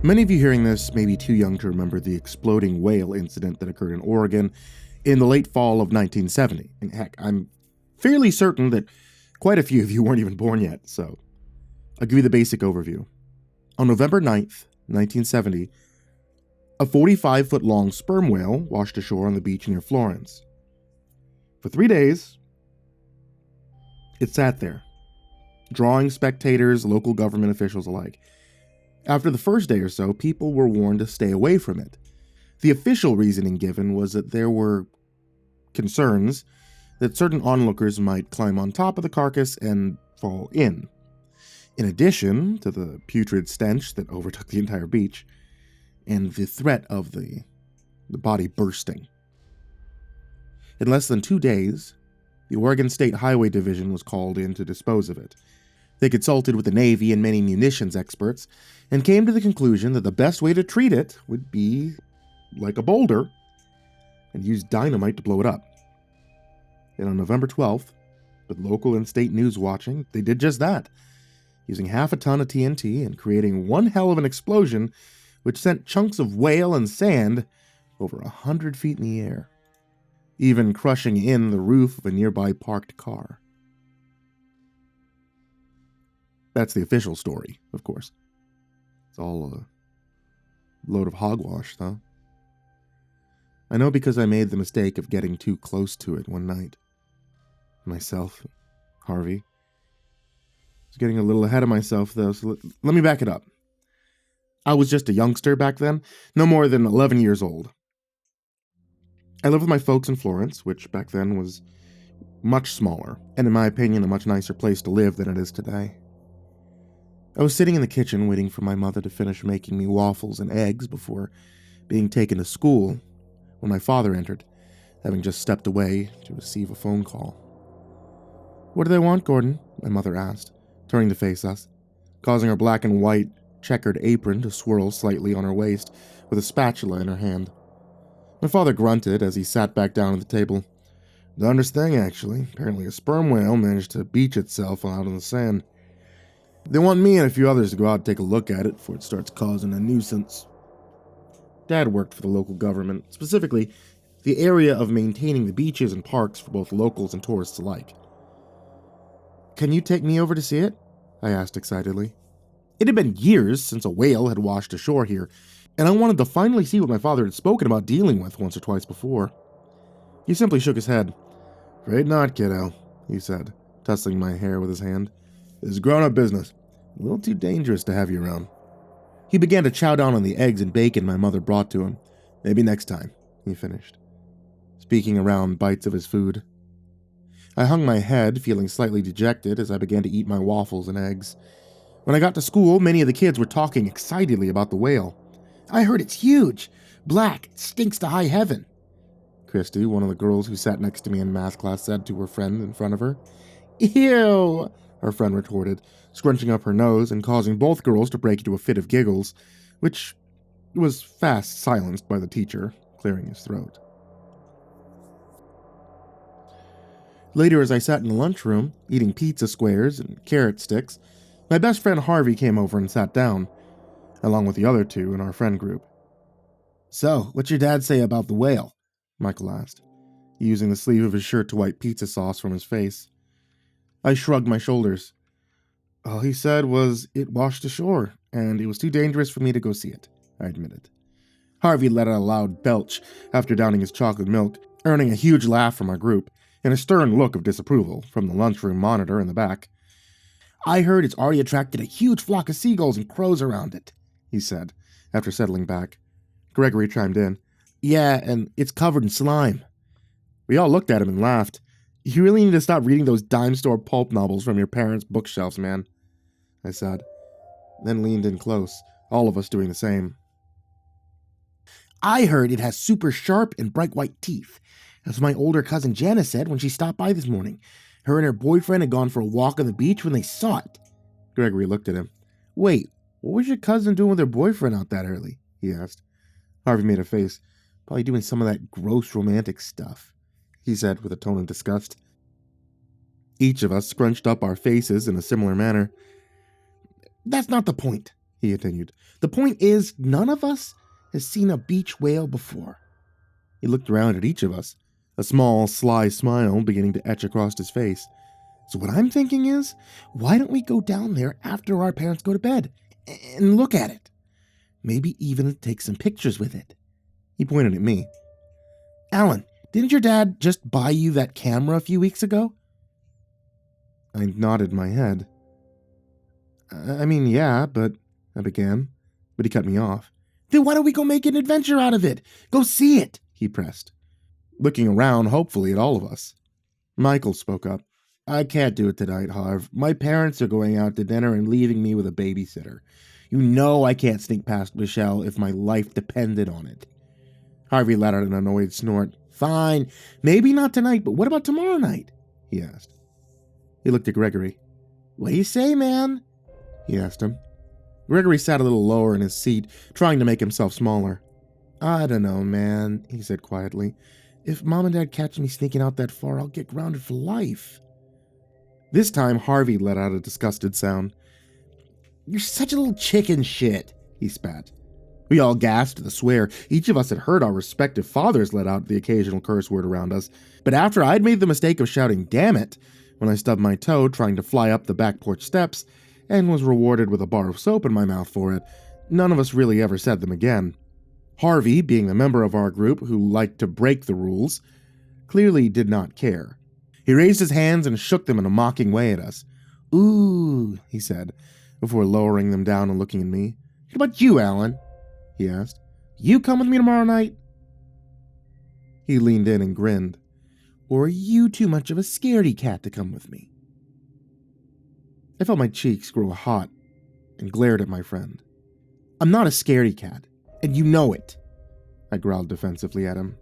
Many of you hearing this may be too young to remember the exploding whale incident that occurred in Oregon in the late fall of 1970. And heck, I'm fairly certain that quite a few of you weren't even born yet, so I'll give you the basic overview. On November 9th, 1970, a 45-foot-long sperm whale washed ashore on the beach near Florence. For 3 days, it sat there, drawing spectators, local government officials alike. After the first day or so, people were warned to stay away from it. The official reasoning given was that there were concerns that certain onlookers might climb on top of the carcass and fall in addition to the putrid stench that overtook the entire beach, and the threat of the body bursting. In less than 2 days, the Oregon State Highway Division was called in to dispose of it. They consulted with the Navy and many munitions experts, and came to the conclusion that the best way to treat it would be like a boulder, and use dynamite to blow it up. And on November 12th, with local and state news watching, they did just that, using half a ton of TNT and creating one hell of an explosion which sent chunks of whale and sand over 100 feet in the air, even crushing in the roof of a nearby parked car. That's the official story, of course. It's all a load of hogwash, though. I know because I made the mistake of getting too close to it one night. Myself, Harvey. I was getting a little ahead of myself, though, so let me back it up. I was just a youngster back then, no more than 11 years old. I lived with my folks in Florence, which back then was much smaller, and in my opinion, a much nicer place to live than it is today. I was sitting in the kitchen waiting for my mother to finish making me waffles and eggs before being taken to school when my father entered, having just stepped away to receive a phone call. "What do they want, Gordon?" my mother asked, turning to face us, causing her black and white checkered apron to swirl slightly on her waist with a spatula in her hand. My father grunted as he sat back down at the table. "Darndest thing, actually. Apparently a sperm whale managed to beach itself out in the sand. They want me and a few others to go out and take a look at it before it starts causing a nuisance." Dad worked for the local government, specifically the area of maintaining the beaches and parks for both locals and tourists alike. "Can you take me over to see it?" I asked excitedly. It had been years since a whale had washed ashore here, and I wanted to finally see what my father had spoken about dealing with once or twice before. He simply shook his head. "Afraid not, kiddo," he said, tussling my hair with his hand. "This is grown-up business. A little too dangerous to have you around." He began to chow down on the eggs and bacon my mother brought to him. "Maybe next time," he finished, speaking around bites of his food. I hung my head, feeling slightly dejected as I began to eat my waffles and eggs. When I got to school, many of the kids were talking excitedly about the whale. "I heard it's huge. Black. It stinks to high heaven," Christy, one of the girls who sat next to me in math class, said to her friend in front of her. "Ew," her friend retorted, scrunching up her nose and causing both girls to break into a fit of giggles, which was fast silenced by the teacher, clearing his throat. Later, as I sat in the lunchroom, eating pizza squares and carrot sticks, my best friend Harvey came over and sat down, along with the other two in our friend group. "So, what's your dad say about the whale?" Michael asked, using the sleeve of his shirt to wipe pizza sauce from his face. I shrugged my shoulders. "All he said was it washed ashore, and it was too dangerous for me to go see it," I admitted. Harvey let out a loud belch after downing his chocolate milk, earning a huge laugh from our group, and a stern look of disapproval from the lunchroom monitor in the back. "I heard it's already attracted a huge flock of seagulls and crows around it," he said, after settling back. Gregory chimed in. "Yeah, and it's covered in slime." We all looked at him and laughed. "You really need to stop reading those dime store pulp novels from your parents' bookshelves, man," I said, then leaned in close, all of us doing the same. "I heard it has super sharp and bright white teeth. That's what my older cousin Jana said when she stopped by this morning. Her and her boyfriend had gone for a walk on the beach when they saw it." Gregory looked at him. "Wait, what was your cousin doing with her boyfriend out that early?" he asked. Harvey made a face. "Probably doing some of that gross romantic stuff," he said with a tone of disgust. Each of us scrunched up our faces in a similar manner. "That's not the point," he continued. The point is, none of us has seen a beach whale before. He looked around at each of us, a small, sly smile beginning to etch across his face. So what I'm thinking is, why don't we go down there after our parents go to bed and look at it? Maybe even take some pictures with it. He pointed at me. Alan, didn't your dad just buy you that camera a few weeks ago? I nodded my head. I mean, yeah, but... I began, but he cut me off. Then why don't we go make an adventure out of it? Go see it, he pressed, looking around hopefully at all of us. Michael spoke up. I can't do it tonight, Harv. My parents are going out to dinner and leaving me with a babysitter. You know I can't sneak past Michelle if my life depended on it. Harvey let out an annoyed snort. Fine, maybe not tonight, but what about tomorrow night? He asked. He looked at Gregory. What do you say, man? He asked him. Gregory sat a little lower in his seat, trying to make himself smaller. I don't know, man, he said quietly. If Mom and Dad catch me sneaking out that far, I'll get grounded for life. This time, Harvey let out a disgusted sound. You're such a little chicken shit, he spat. We all gasped at the swear. Each of us had heard our respective fathers let out the occasional curse word around us. But after I'd made the mistake of shouting, damn it, when I stubbed my toe trying to fly up the back porch steps, and was rewarded with a bar of soap in my mouth for it, none of us really ever said them again. Harvey, being the member of our group who liked to break the rules, clearly did not care. He raised his hands and shook them in a mocking way at us. Ooh, he said, before lowering them down and looking at me. What about you, Alan? He asked. You come with me tomorrow night? He leaned in and grinned. Or are you too much of a scaredy cat to come with me? I felt my cheeks grow hot and glared at my friend. I'm not a scaredy cat, and you know it, I growled defensively at him.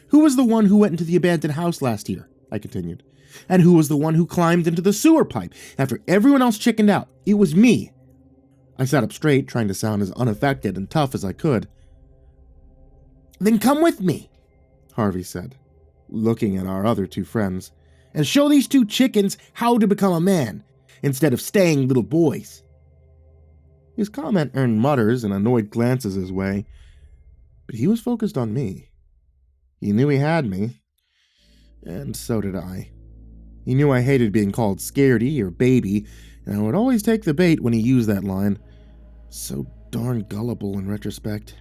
Who was the one who went into the abandoned house last year? I continued. And who was the one who climbed into the sewer pipe after everyone else chickened out? It was me. I sat up straight, trying to sound as unaffected and tough as I could. Then come with me, Harvey said, looking at our other two friends, and show these two chickens how to become a man, instead of staying little boys. His comment earned mutters and annoyed glances his way, but he was focused on me. He knew he had me, and so did I. He knew I hated being called scaredy or baby, and I would always take the bait when he used that line. So darn gullible in retrospect.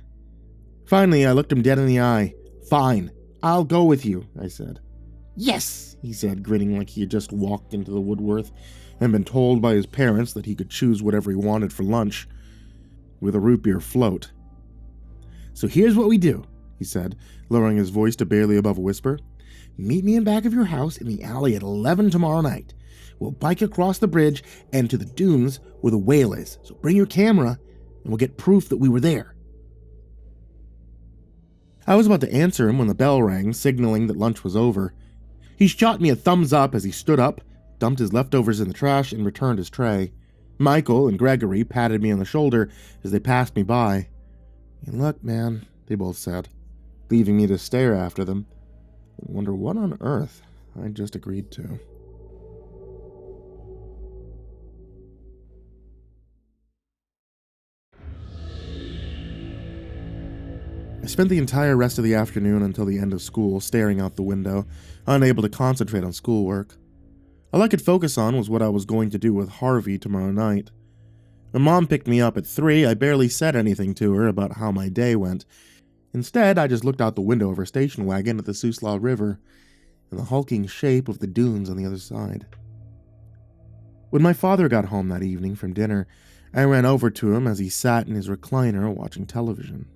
Finally, I looked him dead in the eye. Fine, I'll go with you, I said. Yes, he said, grinning like he had just walked into the Woodworth and been told by his parents that he could choose whatever he wanted for lunch, with a root beer float. So here's what we do, he said, lowering his voice to barely above a whisper. Meet me in back of your house in the alley at 11 tomorrow night. We'll bike across the bridge and to the dunes where the whale is. So bring your camera and we'll get proof that we were there. I was about to answer him when the bell rang, signaling that lunch was over. He shot me a thumbs up as he stood up, dumped his leftovers in the trash, and returned his tray. Michael and Gregory patted me on the shoulder as they passed me by. Hey, look, man, they both said, leaving me to stare after them. I wonder what on earth I just agreed to. I spent the entire rest of the afternoon until the end of school staring out the window, unable to concentrate on schoolwork. All I could focus on was what I was going to do with Harvey tomorrow night. When Mom picked me up at 3, I barely said anything to her about how my day went. Instead, I just looked out the window of her station wagon at the Suslaw River and the hulking shape of the dunes on the other side. When my father got home that evening from dinner, I ran over to him as he sat in his recliner watching television.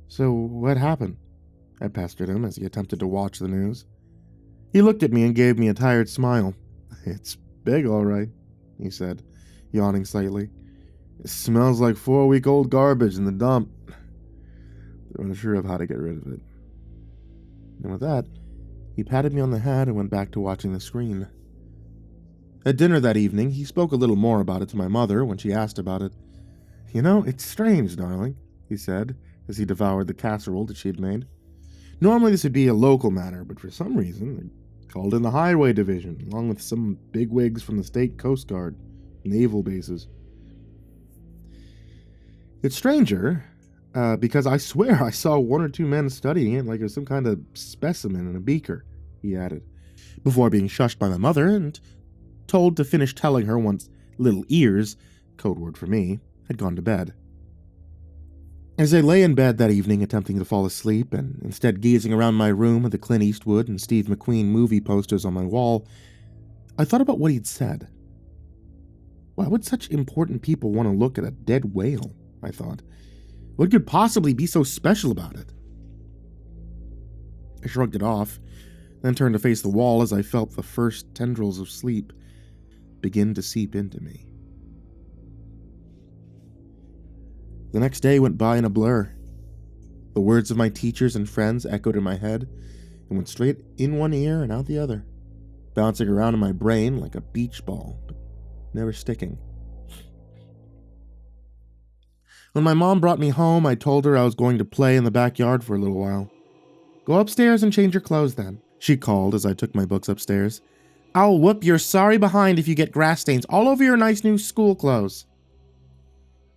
So, what happened? I pestered him as he attempted to watch the news. He looked at me and gave me a tired smile. It's big, all right, he said, yawning slightly. It smells like 4-week-old garbage in the dump. They're unsure of how to get rid of it. And with that, he patted me on the head and went back to watching the screen. At dinner that evening, he spoke a little more about it to my mother when she asked about it. You know, it's strange, darling, he said, as he devoured the casserole that she had made. Normally this would be a local matter, but for some reason, Called in the Highway Division, along with some bigwigs from the State Coast Guard, naval bases. It's stranger, because I swear I saw one or two men studying it like it was some kind of specimen in a beaker, he added, before being shushed by my mother and told to finish telling her once Little Ears, code word for me, had gone to bed. As I lay in bed that evening attempting to fall asleep and instead gazing around my room at the Clint Eastwood and Steve McQueen movie posters on my wall, I thought about what he'd said. Why would such important people want to look at a dead whale? I thought. What could possibly be so special about it? I shrugged it off, then turned to face the wall as I felt the first tendrils of sleep begin to seep into me. The next day went by in a blur. The words of my teachers and friends echoed in my head and went straight in one ear and out the other, bouncing around in my brain like a beach ball, but never sticking. When my mom brought me home, I told her I was going to play in the backyard for a little while. Go upstairs and change your clothes then, she called as I took my books upstairs. I'll whoop your sorry behind if you get grass stains all over your nice new school clothes.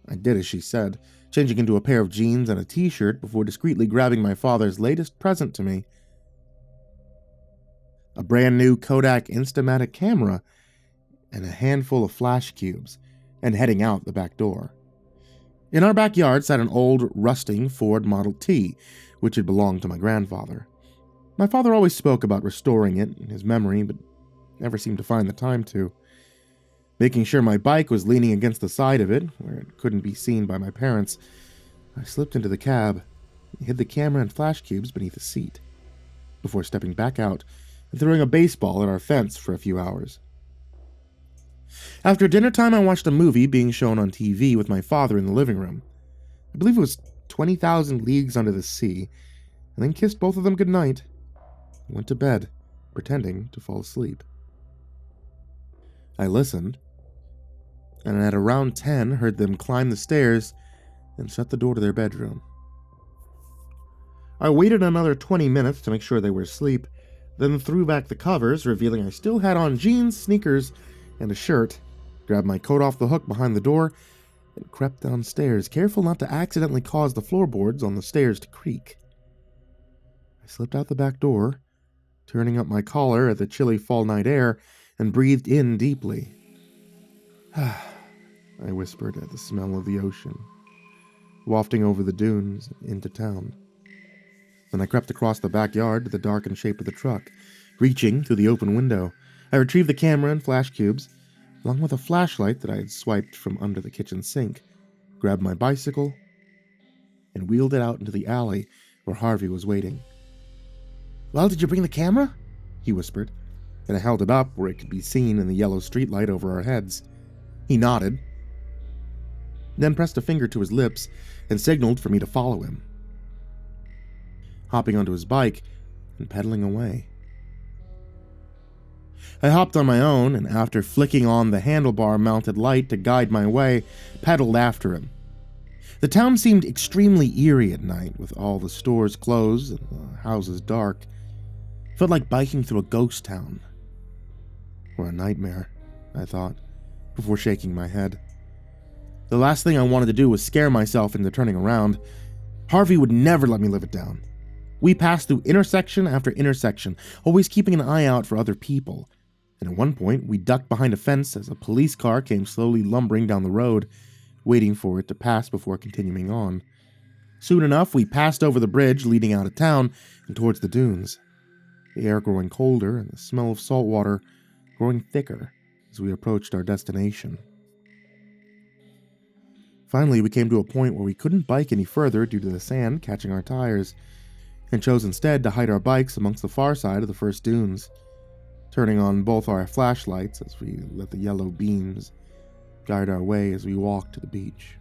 I did as she said, changing into a pair of jeans and a t-shirt before discreetly grabbing my father's latest present to me. A brand new Kodak Instamatic camera and a handful of flash cubes, and heading out the back door. In our backyard sat an old, rusting Ford Model T, which had belonged to my grandfather. My father always spoke about restoring it in his memory, but never seemed to find the time to. Making sure my bike was leaning against the side of it, where it couldn't be seen by my parents, I slipped into the cab and hid the camera and flash cubes beneath the seat, before stepping back out and throwing a baseball at our fence for a few hours. After dinner time, I watched a movie being shown on TV with my father in the living room. I believe it was 20,000 Leagues Under the Sea, and then kissed both of them goodnight and went to bed, pretending to fall asleep. I listened, and at around 10 heard them climb the stairs and shut the door to their bedroom. I waited another 20 minutes to make sure they were asleep, then threw back the covers, revealing I still had on jeans, sneakers, and a shirt, grabbed my coat off the hook behind the door, and crept downstairs, careful not to accidentally cause the floorboards on the stairs to creak. I slipped out the back door, turning up my collar at the chilly fall night air, and breathed in deeply. I whispered at the smell of the ocean, wafting over the dunes into town. Then I crept across the backyard to the darkened shape of the truck. Reaching through the open window, I retrieved the camera and flash cubes, along with a flashlight that I had swiped from under the kitchen sink, grabbed my bicycle, and wheeled it out into the alley where Harvey was waiting. Well, did you bring the camera? He whispered, and I held it up where it could be seen in the yellow streetlight over our heads. He nodded, then pressed a finger to his lips and signaled for me to follow him. Hopping onto his bike and pedaling away. I hopped on my own, and after flicking on the handlebar-mounted light to guide my way, pedaled after him. The town seemed extremely eerie at night, with all the stores closed and the houses dark. It felt like biking through a ghost town. Or a nightmare, I thought, before shaking my head. The last thing I wanted to do was scare myself into turning around. Harvey would never let me live it down. We passed through intersection after intersection, always keeping an eye out for other people. And at one point, we ducked behind a fence as a police car came slowly lumbering down the road, waiting for it to pass before continuing on. Soon enough, we passed over the bridge leading out of town and towards the dunes, the air growing colder and the smell of salt water growing thicker as we approached our destination. Finally, we came to a point where we couldn't bike any further due to the sand catching our tires, and chose instead to hide our bikes amongst the far side of the first dunes, turning on both our flashlights as we let the yellow beams guide our way as we walked to the beach.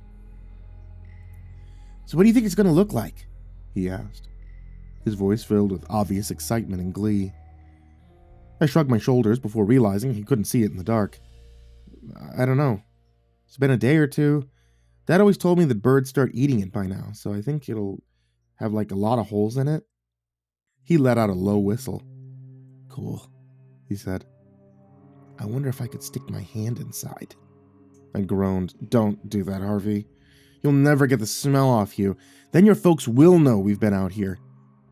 So what do you think it's going to look like? He asked, his voice filled with obvious excitement and glee. I shrugged my shoulders before realizing he couldn't see it in the dark. I don't know. It's been a day or two. Dad always told me that birds start eating it by now, so I think it'll have like a lot of holes in it. He let out a low whistle. Cool, he said. I wonder if I could stick my hand inside. I groaned. Don't do that, Harvey. You'll never get the smell off you. Then your folks will know we've been out here.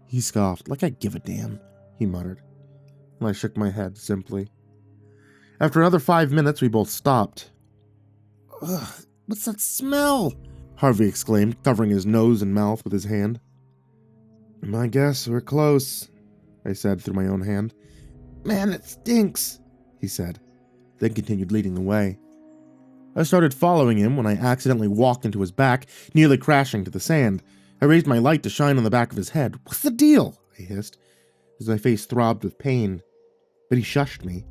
He scoffed. Like I give a damn, he muttered. And I shook my head simply. After another 5 minutes, we both stopped. Ugh, what's that smell? Harvey exclaimed, covering his nose and mouth with his hand. I guess we're close, I said through my own hand. Man, it stinks, he said, then continued leading the way. I started following him when I accidentally walked into his back, nearly crashing to the sand. I raised my light to shine on the back of his head. What's the deal? I hissed, as my face throbbed with pain. But he shushed me,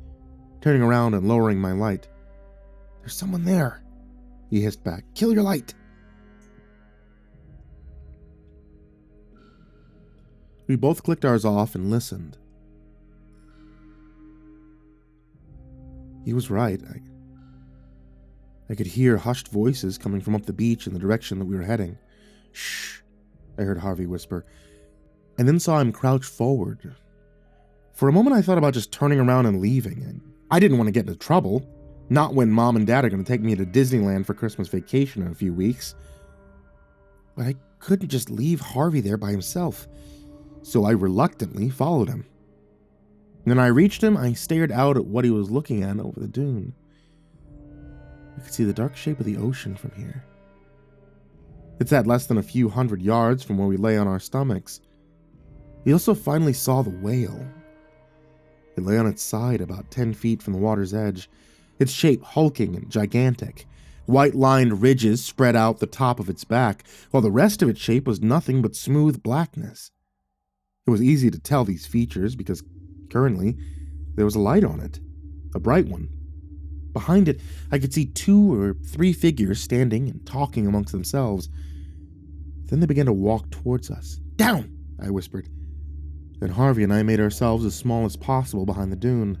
turning around and lowering my light. There's someone there, he hissed back. Kill your light. We both clicked ours off and listened. He was right. I could hear hushed voices coming from up the beach in the direction that we were heading. Shh, I heard Harvey whisper, and then saw him crouch forward. For a moment I thought about just turning around and leaving. I didn't want to get into trouble, not when Mom and Dad are going to take me to Disneyland for Christmas vacation in a few weeks. But I couldn't just leave Harvey there by himself, so I reluctantly followed him. When I reached him, I stared out at what he was looking at over the dune. I could see the dark shape of the ocean from here. It's at less than a few hundred yards from where we lay on our stomachs. He also finally saw the whale. It lay on its side about 10 feet from the water's edge, its shape hulking and gigantic. White-lined ridges spread out the top of its back, while the rest of its shape was nothing but smooth blackness. It was easy to tell these features because currently there was a light on it, a bright one. Behind it, I could see 2 or 3 figures standing and talking amongst themselves. Then they began to walk towards us. Down, I whispered. Then Harvey and I made ourselves as small as possible behind the dune.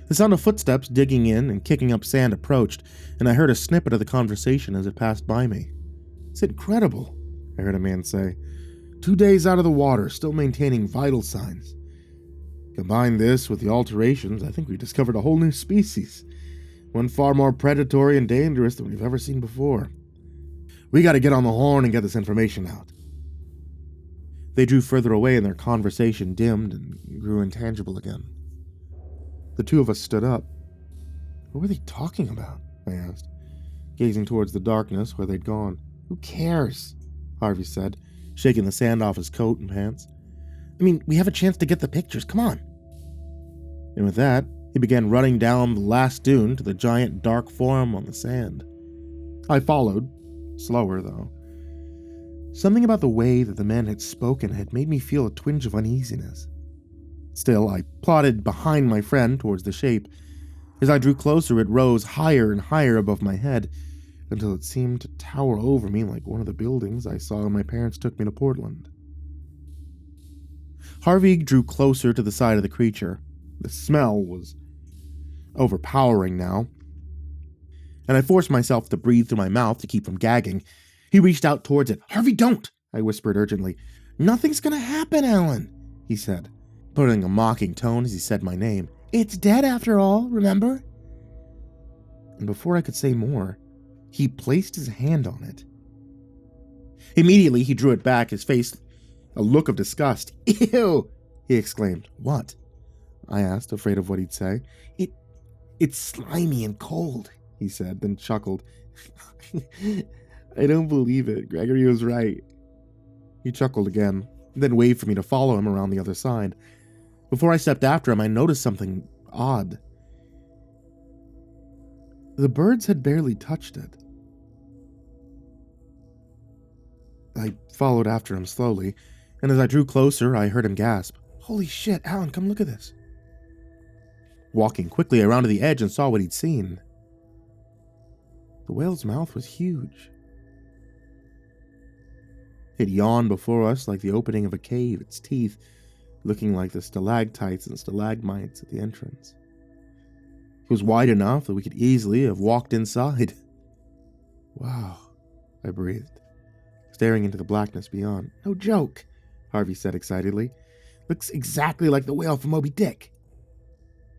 The sound of footsteps digging in and kicking up sand approached, and I heard a snippet of the conversation as it passed by me. It's incredible, I heard a man say. 2 days out of the water, still maintaining vital signs. Combine this with the alterations, I think we discovered a whole new species. One far more predatory and dangerous than we've ever seen before. We gotta get on the horn and get this information out. They drew further away and their conversation dimmed and grew intangible again. The two of us stood up. What were they talking about? I asked, gazing towards the darkness where they'd gone. Who cares? Harvey said, shaking the sand off his coat and pants. I mean, we have a chance to get the pictures, come on. And with that, he began running down the last dune to the giant dark form on the sand. I followed, slower though. Something about the way that the man had spoken had made me feel a twinge of uneasiness. Still, I plodded behind my friend towards the shape. As I drew closer, it rose higher and higher above my head, until it seemed to tower over me like one of the buildings I saw when my parents took me to Portland. Harvey drew closer to the side of the creature. The smell was overpowering now, and I forced myself to breathe through my mouth to keep from gagging. He reached out towards it. Harvey, don't! I whispered urgently. Nothing's gonna happen, Alan, he said, putting a mocking tone as he said my name. It's dead after all, remember? And before I could say more, he placed his hand on it. Immediately, he drew it back, his face a look of disgust. Ew! He exclaimed. What? I asked, afraid of what he'd say. It's slimy and cold, he said, then chuckled. I don't believe it. Gregory was right. He chuckled again, then waved for me to follow him around the other side. Before I stepped after him, I noticed something odd. The birds had barely touched it. I followed after him slowly, and as I drew closer, I heard him gasp. Holy shit, Alan, come look at this. Walking quickly, I rounded the edge and saw what he'd seen. The whale's mouth was huge. It yawned before us like the opening of a cave, its teeth looking like the stalactites and stalagmites at the entrance. It was wide enough that we could easily have walked inside. Wow, I breathed, staring into the blackness beyond. No joke, Harvey said excitedly. Looks exactly like the whale from Moby Dick.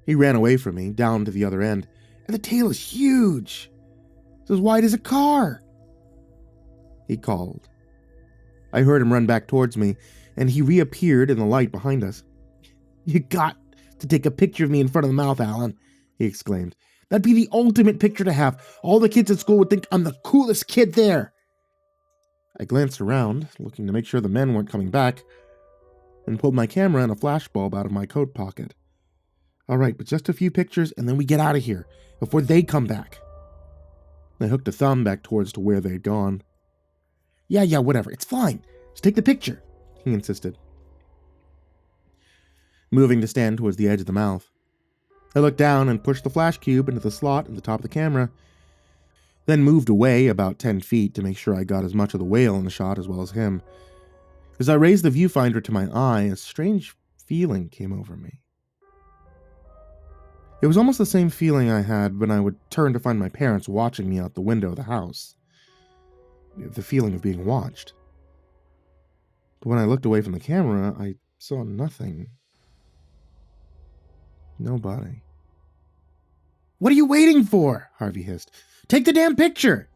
He ran away from me, down to the other end, and the tail is huge. It's as wide as a car. He called. I heard him run back towards me, and he reappeared in the light behind us. You got to take a picture of me in front of the mouth, Alan, he exclaimed. That'd be the ultimate picture to have. All the kids at school would think I'm the coolest kid there. I glanced around, looking to make sure the men weren't coming back, and pulled my camera and a flashbulb out of my coat pocket. All right, but just a few pictures, and then we get out of here, before they come back. I hooked a thumb back towards to where they'd gone. Yeah, whatever, it's fine. Just take the picture, he insisted, moving to stand towards the edge of the mouth. I looked down and pushed the flash cube into the slot at the top of the camera, then moved away about 10 feet to make sure I got as much of the whale in the shot as well as him. As I raised the viewfinder to my eye, a strange feeling came over me. It was almost the same feeling I had when I would turn to find my parents watching me out the window of the house. The feeling of being watched. But when I looked away from the camera, I saw nothing. Nobody. What are you waiting for? Harvey hissed. Take the damn picture!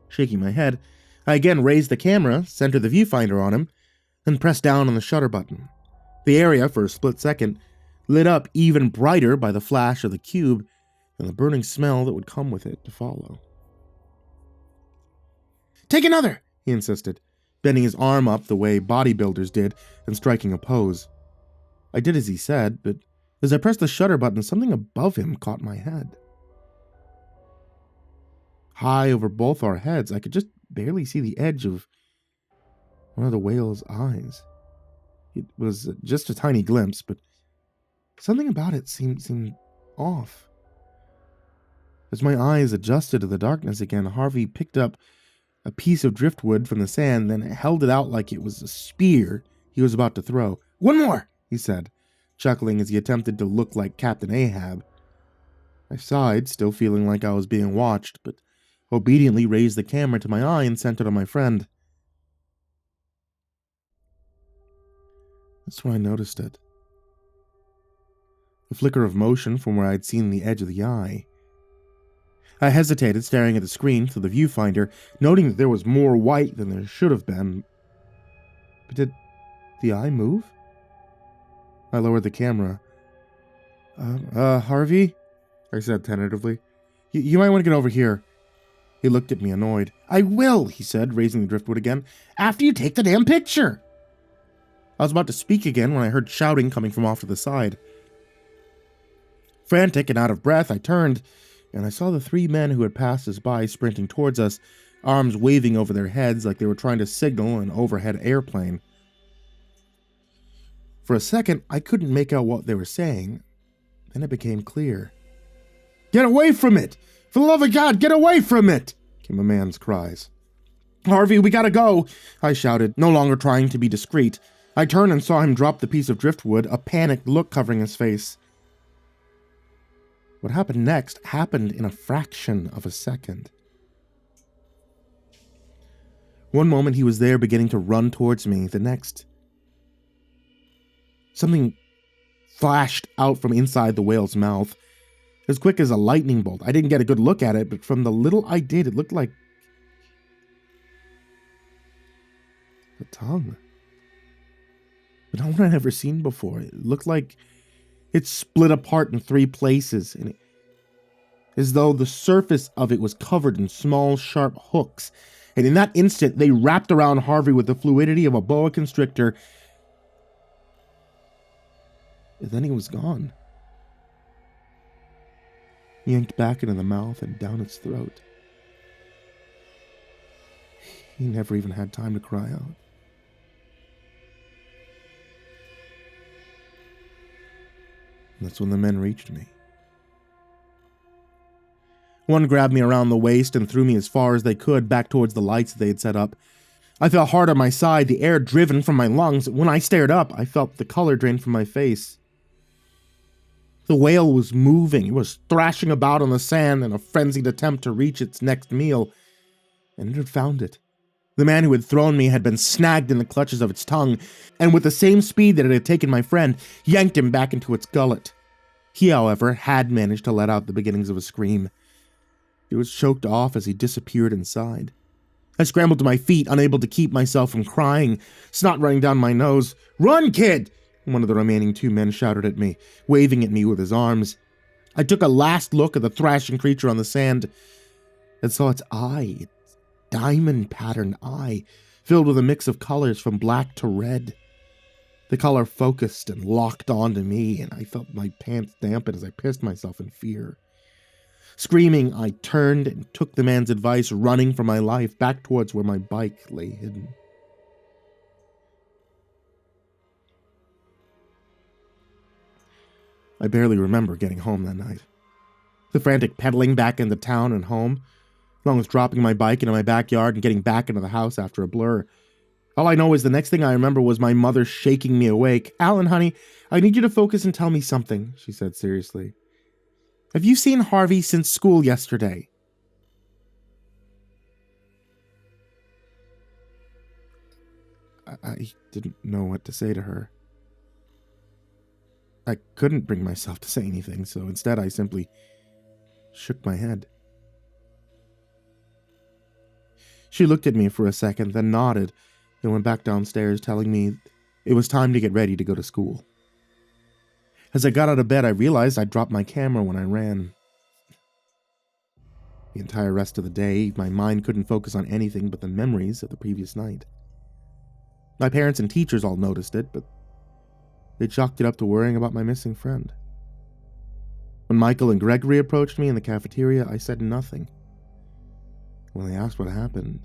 Shaking my head, I again raised the camera, centered the viewfinder on him, and pressed down on the shutter button. The area, for a split second, lit up even brighter by the flash of the cube and the burning smell that would come with it to follow. Take another, he insisted, bending his arm up the way bodybuilders did and striking a pose. I did as he said, but as I pressed the shutter button, something above him caught my head. High over both our heads, I could just barely see the edge of one of the whale's eyes. It was just a tiny glimpse, but something about it seemed off. As my eyes adjusted to the darkness again, Harvey picked up a piece of driftwood from the sand, then held it out like it was a spear he was about to throw. One more, he said, chuckling as he attempted to look like Captain Ahab. I sighed, still feeling like I was being watched, but obediently raised the camera to my eye and sent it on my friend. That's when I noticed it. A flicker of motion from where I'd seen the edge of the eye. I hesitated, staring at the screen through the viewfinder, noting that there was more white than there should have been. But did the eye move? I lowered the camera. Harvey? I said tentatively. You might want to get over here. He looked at me, annoyed. I will, he said, raising the driftwood again, after you take the damn picture. I was about to speak again when I heard shouting coming from off to the side. Frantic and out of breath, I turned, and I saw the three men who had passed us by sprinting towards us, arms waving over their heads like they were trying to signal an overhead airplane. For a second, I couldn't make out what they were saying. Then it became clear. Get away from it! For the love of God, get away from it! Came a man's cries. Harvey, we gotta go! I shouted, no longer trying to be discreet. I turned and saw him drop the piece of driftwood, a panicked look covering his face. What happened next happened in a fraction of a second. One moment he was there beginning to run towards me, the next, something flashed out from inside the whale's mouth, as quick as a lightning bolt. I didn't get a good look at it, but from the little I did, it looked like a tongue. But not one I'd ever seen before. It looked like it split apart in 3 places, and as though the surface of it was covered in small, sharp hooks. And in that instant, they wrapped around Harvey with the fluidity of a boa constrictor. And then he was gone. Yanked back into the mouth and down its throat. He never even had time to cry out. That's when the men reached me. One grabbed me around the waist and threw me as far as they could back towards the lights they had set up. I felt hard on my side, the air driven from my lungs. When I stared up, I felt the color drain from my face. The whale was moving. It was thrashing about on the sand in a frenzied attempt to reach its next meal, and it had found it. The man who had thrown me had been snagged in the clutches of its tongue, and with the same speed that it had taken my friend, yanked him back into its gullet. He, however, had managed to let out the beginnings of a scream. It was choked off as he disappeared inside. I scrambled to my feet, unable to keep myself from crying, snot running down my nose. "Run, kid!" one of the remaining 2 men shouted at me, waving at me with his arms. I took a last look at the thrashing creature on the sand and saw its eye, its diamond-patterned eye, filled with a mix of colors from black to red. The color focused and locked onto me, and I felt my pants dampen as I pissed myself in fear. Screaming, I turned and took the man's advice, running for my life back towards where my bike lay hidden. I barely remember getting home that night. The frantic pedaling back into town and home, along with dropping my bike into my backyard and getting back into the house after a blur. All I know is the next thing I remember was my mother shaking me awake. "Alan, honey, I need you to focus and tell me something," she said seriously. "Have you seen Harvey since school yesterday?" I didn't know what to say to her. I couldn't bring myself to say anything, so instead I simply shook my head. She looked at me for a second, then nodded, and went back downstairs, telling me it was time to get ready to go to school. As I got out of bed, I realized I'd dropped my camera when I ran. The entire rest of the day, my mind couldn't focus on anything but the memories of the previous night. My parents and teachers all noticed it, but they chalked it up to worrying about my missing friend. When Michael and Gregory approached me in the cafeteria, I said nothing. When they asked what happened,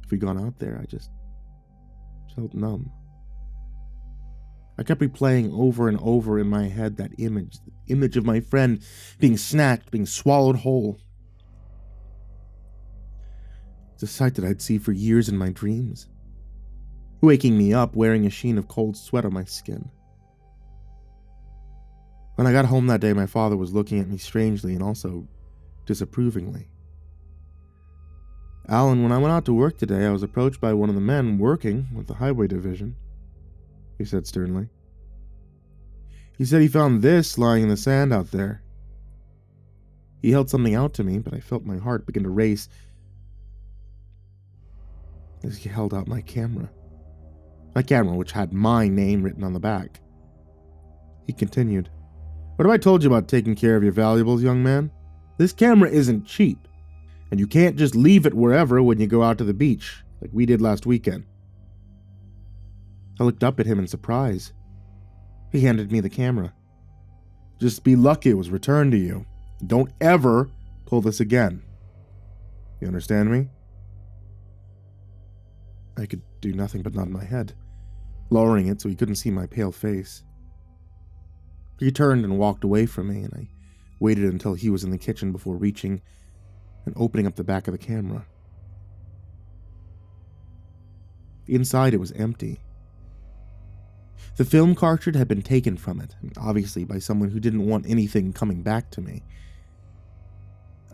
if we'd gone out there, I just felt numb. I kept replaying over and over in my head that image, the image of my friend being snatched, being swallowed whole. It's a sight that I'd see for years in my dreams, waking me up wearing a sheen of cold sweat on my skin. When I got home that day, my father was looking at me strangely and also disapprovingly. "Alan, when I went out to work today, I was approached by one of the men working with the highway division," he said sternly. "He said he found this lying in the sand out there." He held something out to me, but I felt my heart begin to race as he held out my camera. My camera, which had my name written on the back. He continued, "What have I told you about taking care of your valuables, young man? This camera isn't cheap, and you can't just leave it wherever when you go out to the beach, like we did last weekend." I looked up at him in surprise. He handed me the camera. "Just be lucky it was returned to you. Don't ever pull this again. You understand me?" I could do nothing but nod my head, lowering it so he couldn't see my pale face. He turned and walked away from me, and I waited until he was in the kitchen before reaching and opening up the back of the camera. Inside, it was empty. The film cartridge had been taken from it, obviously by someone who didn't want anything coming back to me.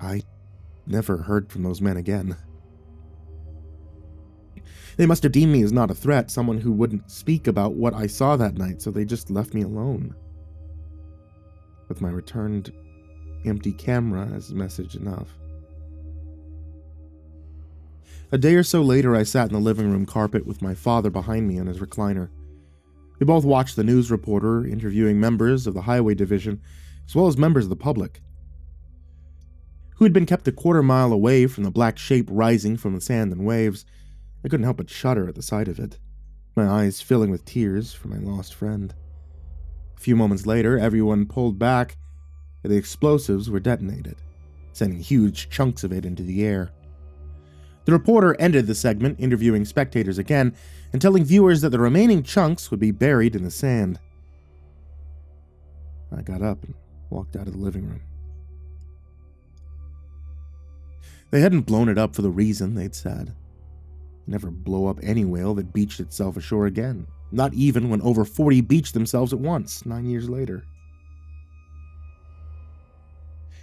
I never heard from those men again. They must have deemed me as not a threat, someone who wouldn't speak about what I saw that night, so they just left me alone, with my returned empty camera as message enough. A day or so later, I sat in the living room carpet with my father behind me on his recliner. We both watched the news reporter interviewing members of the highway division, as well as members of the public, who had been kept a quarter-mile away from the black shape rising from the sand and waves. I couldn't help but shudder at the sight of it, my eyes filling with tears for my lost friend. A few moments later, everyone pulled back, and the explosives were detonated, sending huge chunks of it into the air. The reporter ended the segment interviewing spectators again and telling viewers that the remaining chunks would be buried in the sand. I got up and walked out of the living room. They hadn't blown it up for the reason they'd said. Never blow up any whale that beached itself ashore again, not even when over 40 beached themselves at once, 9 years later.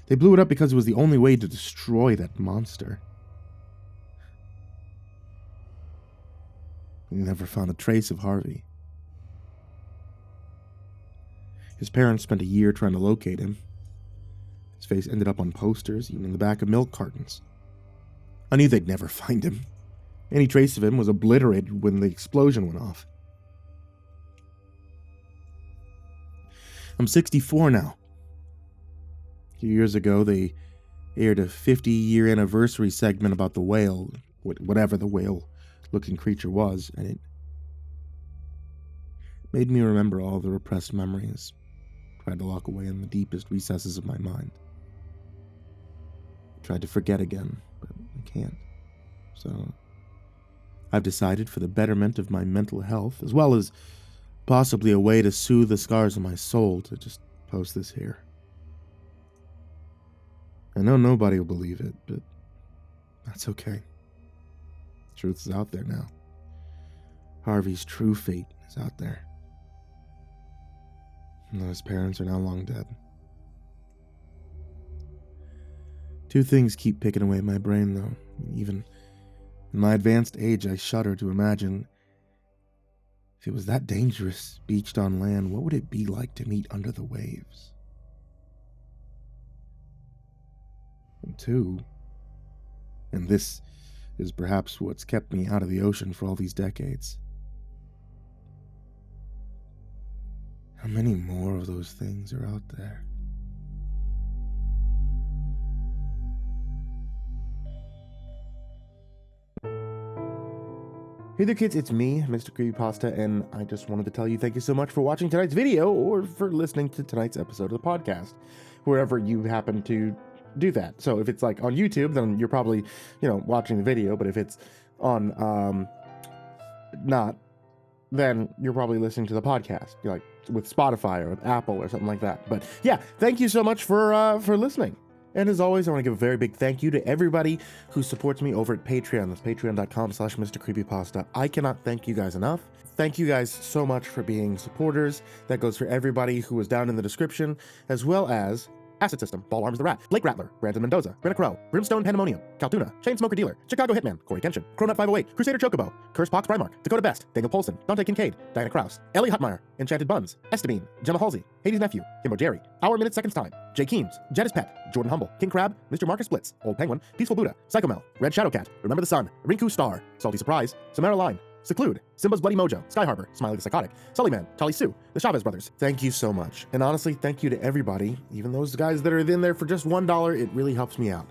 They blew it up because it was the only way to destroy that monster. They never found a trace of Harvey. His parents spent a year trying to locate him. His face ended up on posters, even in the back of milk cartons. I knew they'd never find him. Any trace of him was obliterated when the explosion went off. I'm 64 now. A few years ago, they aired a 50-year anniversary segment about the whale, whatever the whale-looking creature was, and it made me remember all the repressed memories, tried to lock away in the deepest recesses of my mind. Tried to forget again, but I can't. So, I've decided, for the betterment of my mental health, as well as possibly a way to soothe the scars of my soul, to just post this here. I know nobody will believe it, but that's okay. The truth is out there now. Harvey's true fate is out there. And his parents are now long dead. Two things keep picking away at my brain, though. Even in my advanced age, I shudder to imagine if it was that dangerous, beached on land, what would it be like to meet under the waves? And two, and this is perhaps what's kept me out of the ocean for all these decades. How many more of those things are out there? Hey there kids, it's me, MrCreepyPasta, and I just wanted to tell you thank you so much for watching tonight's video or for listening to tonight's episode of the podcast, wherever you happen to do that. So if it's like on YouTube, then you're probably, watching the video, but if it's on, not, then you're probably listening to the podcast, like with Spotify or with Apple or something like that. But yeah, thank you so much for listening. And as always, I want to give a very big thank you to everybody who supports me over at Patreon. That's patreon.com/MrCreepyPasta. I cannot thank you guys enough. Thank you guys so much for being supporters. That goes for everybody who was down in the description, as well as AcidSystem, BallarmsTheRat, Blake Rattler, Mendoza, Brenna, BrimstonePandemonium, Caltuna, Chainsmoker Dealer, ChicagoHitman, CoryxKenshin, Cronut508, CrusaderChocobo, CursepoxPrimarch, Dakota Best, Poulsen, Dante Kinkade, Kraus, Ellie Hutmire, Enchanted Buns, Estebean, Gemma, Hasley, HIDive nephew, himbojerry, hourminsec time, J Keems, Jettis Pet, Jordan Humble, King Crab, Mr. Marcus Splits, Old Penguin, Peaceful Buddha, Psychomel, Red Shadowcat, Remember the Sun, Rinku Star, Salty Surprise, Samara Line, Seclude, Simba's Bloody Mojo, Sky Harbor, Smiley the Psychotic, Sullyman, Tali Sue, the Chavez Brothers. Thank you so much. And honestly, thank you to everybody, even those guys that are in there for just $1. It really helps me out.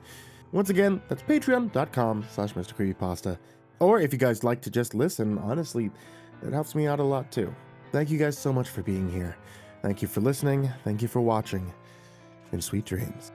Once again, that's patreon.com/MrCreepyPasta. Or if you guys like to just listen, honestly, that helps me out a lot too. Thank you guys so much for being here. Thank you for listening. Thank you for watching. And sweet dreams.